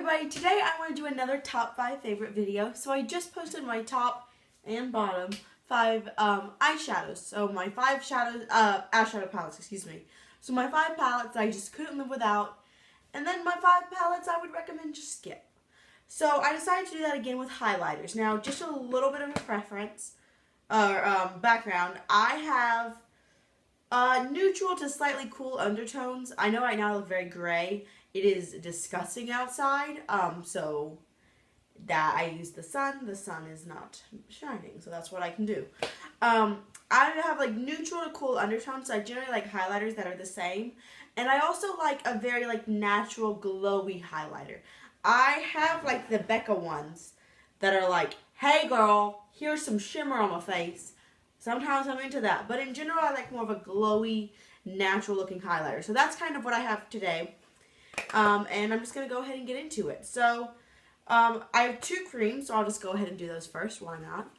everybody, today I want to do another top 5 favorite video. So I just posted my top and bottom 5 eyeshadows. So my 5 shadows, eyeshadow palettes, excuse me. So my 5 palettes I just couldn't live without. And then my 5 palettes I would recommend just skip. So I decided to do that again with highlighters. Now just a little bit of a preference, or background. I have neutral to slightly cool undertones. I know right now I look very gray. It is disgusting outside, so that I use the sun. The sun is not shining, so that's what I can do. I have like neutral to cool undertones, so I generally like highlighters that are the same. And I also like a very like natural glowy highlighter. I have like the Becca ones that are like, hey girl, here's some shimmer on my face. Sometimes I'm into that, but in general I like more of a glowy, natural looking highlighter. So that's kind of what I have today. And I'm just going to go ahead and get into it. So, I have 2 creams, so I'll just go ahead and do those first. Why not?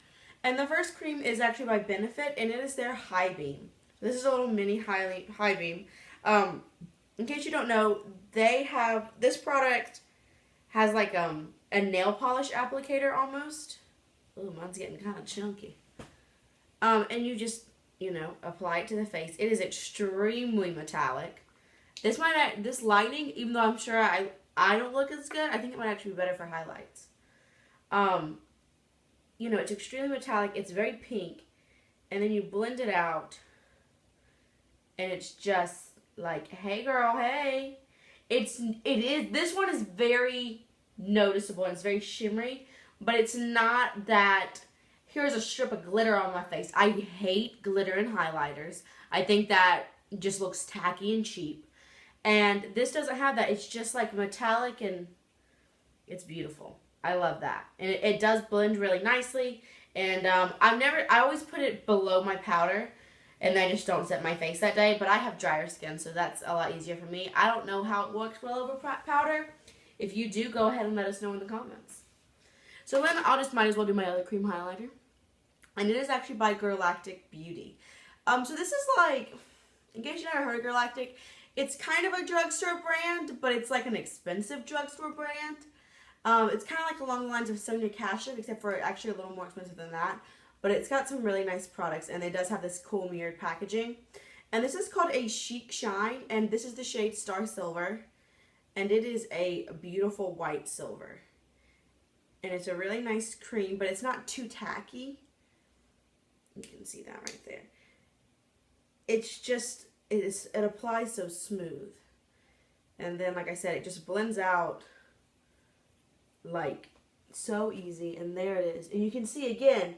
And the first cream is actually by Benefit, and it is their Highbeam. This is a little mini Highbeam. In case you don't know, they have, this product has like, a nail polish applicator almost. Ooh, mine's getting kind of chunky. And you just, apply it to the face. It is extremely metallic. This lighting, even though I'm sure I don't look as good, I think it might actually be better for highlights. It's extremely metallic. It's very pink. And then you blend it out. And it's just like, hey girl, hey. This one is very noticeable. And it's very shimmery. But it's not that, here's a strip of glitter on my face. I hate glitter in highlighters. I think that just looks tacky and cheap. And this doesn't have that. It's just like metallic and it's beautiful. I love that. And it does blend really nicely. And I always put it below my powder. And I just don't set my face that day. But I have drier skin, so that's a lot easier for me. I don't know how it works well over powder. If you do, go ahead and let us know in the comments. So then I'll just might as well do my other cream highlighter. And it is actually by Girlactik Beauty. So this is like, in case you never heard of Girlactik, it's kind of a drugstore brand, but it's like an expensive drugstore brand. It's kind of like along the lines of Sonia Kashuk, except for actually a little more expensive than that. But it's got some really nice products, and it does have this cool mirrored packaging. And this is called a Chic Shine, and this is the shade Star Silver. And it is a beautiful white silver. And it's a really nice cream, but it's not too tacky. You can see that right there. It's just, it applies so smooth. And then, like I said, it just blends out like so easy. And there it is. And you can see again,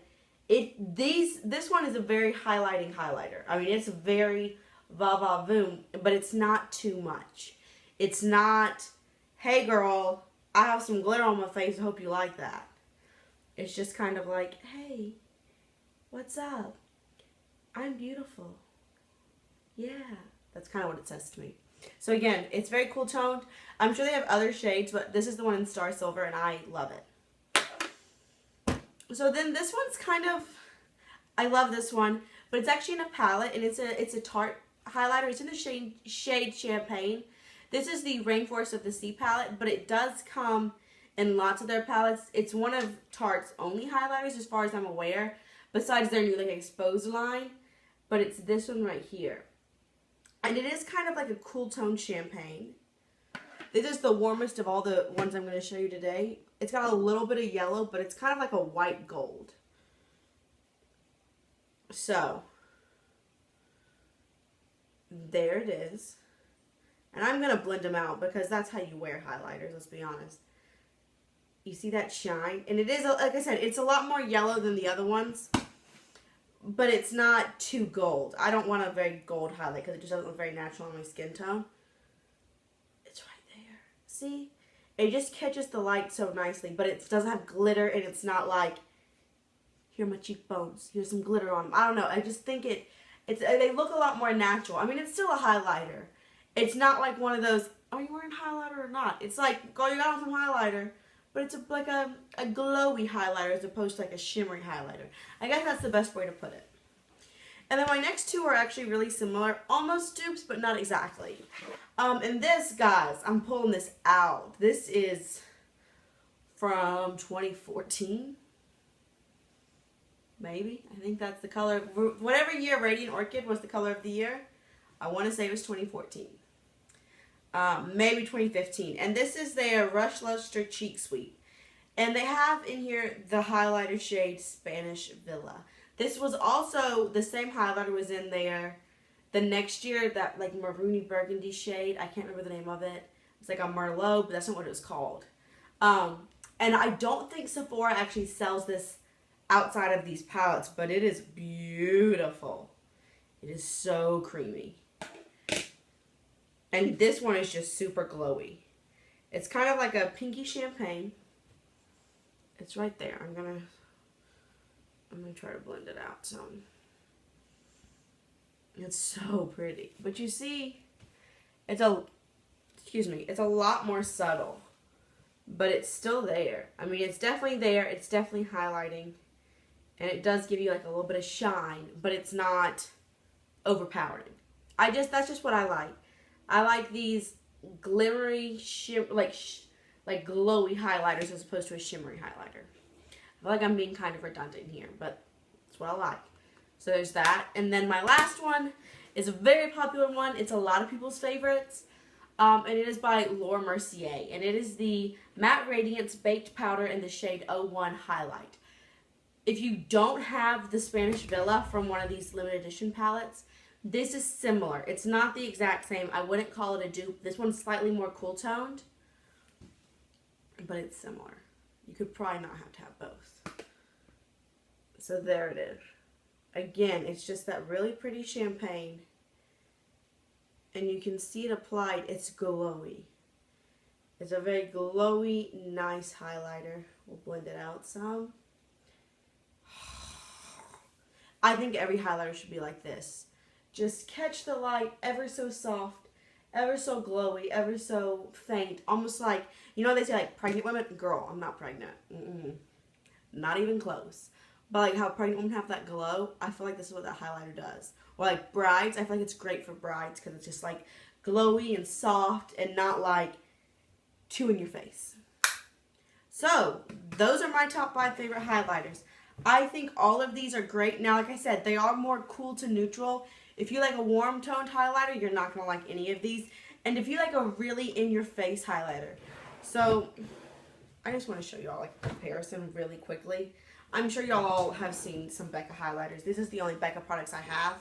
this one is a very highlighting highlighter. I mean, it's very va-va-voom, but it's not too much. It's not, hey girl, I have some glitter on my face, I hope you like that. It's just kind of like, hey, what's up? I'm beautiful. Yeah, that's kind of what it says to me. So again, it's very cool toned. I'm sure they have other shades, but this is the one in Star Silver, and I love it. So then this one's kind of, I love this one, but it's actually in a palette, and it's a Tarte highlighter. It's in the shade Champagne. This is the Rainforest of the Sea palette, but it does come in lots of their palettes. It's one of Tarte's only highlighters as far as I'm aware, besides their new like exposed line, but it's this one right here. And it is kind of like a cool tone champagne. This is the warmest of all the ones I'm going to show you today. It's got a little bit of yellow, but it's kind of like a white gold. So, there it is. And I'm going to blend them out because that's how you wear highlighters, let's be honest. You see that shine? And it is, like I said, it's a lot more yellow than the other ones. But it's not too gold. I don't want a very gold highlight because it just doesn't look very natural on my skin tone. It's right there. See? It just catches the light so nicely, but it doesn't have glitter, and it's not like, here are my cheekbones, here's some glitter on them. I don't know. I just think they look a lot more natural. I mean, it's still a highlighter. It's not like one of those, are you wearing highlighter or not? It's like, girl, you got on some highlighter. But it's like a glowy highlighter as opposed to like a shimmery highlighter. I guess that's the best way to put it. And then my next 2 are actually really similar. Almost dupes, but not exactly. And this, guys, I'm pulling this out. This is from 2014. Maybe. I think that's the color. Whatever year Radiant Orchid was the color of the year, I want to say it was 2014. Maybe 2015. And this is their Rush Luster Cheek Sweep. And they have in here the highlighter shade Spanish Villa. This was also, the same highlighter was in there the next year, that like maroony burgundy shade. I can't remember the name of it. It's like a Merlot, but that's not what it was called. And I don't think Sephora actually sells this outside of these palettes, but it is beautiful. It is so creamy. And this one is just super glowy. It's kind of like a pinky champagne. It's right there. I'm gonna try to blend it out some. It's so pretty. But you see, it's a lot more subtle. But it's still there. I mean, it's definitely there. It's definitely highlighting. And it does give you like a little bit of shine, but it's not overpowering. That's just what I like. I like these glimmery, like glowy highlighters as opposed to a shimmery highlighter. I feel like I'm being kind of redundant here, but that's what I like. So there's that. And then my last one is a very popular one. It's a lot of people's favorites. And it is by Laura Mercier. And it is the Matte Radiance Baked Powder in the shade 01 Highlight. If you don't have the Spanish Villa from one of these limited edition palettes, this is similar. It's not the exact same. I wouldn't call it a dupe. This one's slightly more cool toned, but it's similar. You could probably not have to have both. So there it is. Again, it's just that really pretty champagne. And you can see it applied. It's glowy. It's a very glowy, nice highlighter. We'll blend it out some. I think every highlighter should be like this. Just catch the light, ever so soft, ever so glowy, ever so faint. Almost like, you know they say like pregnant women? Girl, I'm not pregnant. Not even close. But like how pregnant women have that glow, I feel like this is what that highlighter does. Or like brides, I feel like it's great for brides because it's just like glowy and soft and not like too in your face. So, those are my top 5 favorite highlighters. I think all of these are great. Now, like I said, they are more cool to neutral. If you like a warm toned highlighter, you're not going to like any of these. And if you like a really in your face highlighter. So, I just want to show you all like a comparison really quickly. I'm sure y'all all have seen some Becca highlighters. This is the only Becca products I have.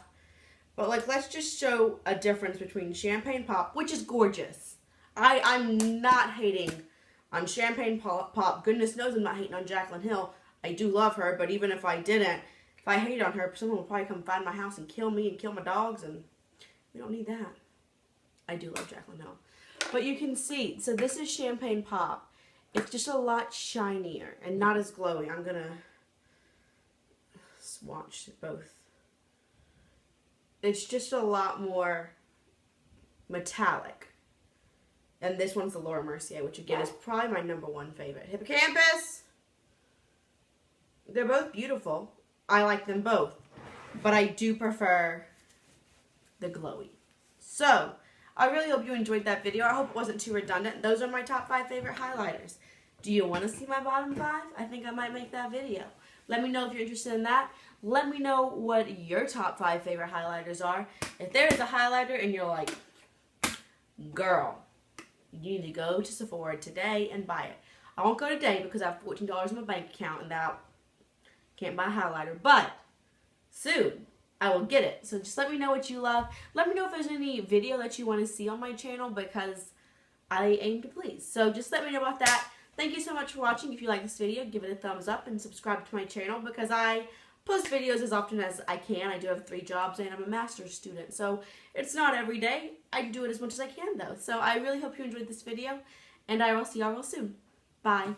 But like, let's just show a difference between Champagne Pop, which is gorgeous. I'm not hating on Champagne Pop. Goodness knows I'm not hating on Jaclyn Hill. I do love her, but even if I didn't, if I hate on her, someone will probably come find my house and kill me and kill my dogs, and we don't need that. I do love Jaclyn Hill. But you can see, so this is Champagne Pop. It's just a lot shinier and not as glowy. I'm going to swatch both. It's just a lot more metallic. And this one's the Laura Mercier, which again is probably my #1 favorite. Hippocampus! They're both beautiful. I like them both. But I do prefer the glowy. So, I really hope you enjoyed that video. I hope it wasn't too redundant. Those are my top 5 favorite highlighters. Do you want to see my bottom 5? I think I might make that video. Let me know if you're interested in that. Let me know what your top 5 favorite highlighters are. If there is a highlighter and you're like, girl, you need to go to Sephora today and buy it. I won't go today because I have $14 in my bank account and that can't buy a highlighter. But soon, I will get it. So just let me know what you love. Let me know if there's any video that you want to see on my channel because I aim to please. So just let me know about that. Thank you so much for watching. If you like this video, give it a thumbs up and subscribe to my channel because I post videos as often as I can. I do have 3 jobs and I'm a master's student. So it's not every day. I do it as much as I can though. So I really hope you enjoyed this video and I will see y'all real soon. Bye.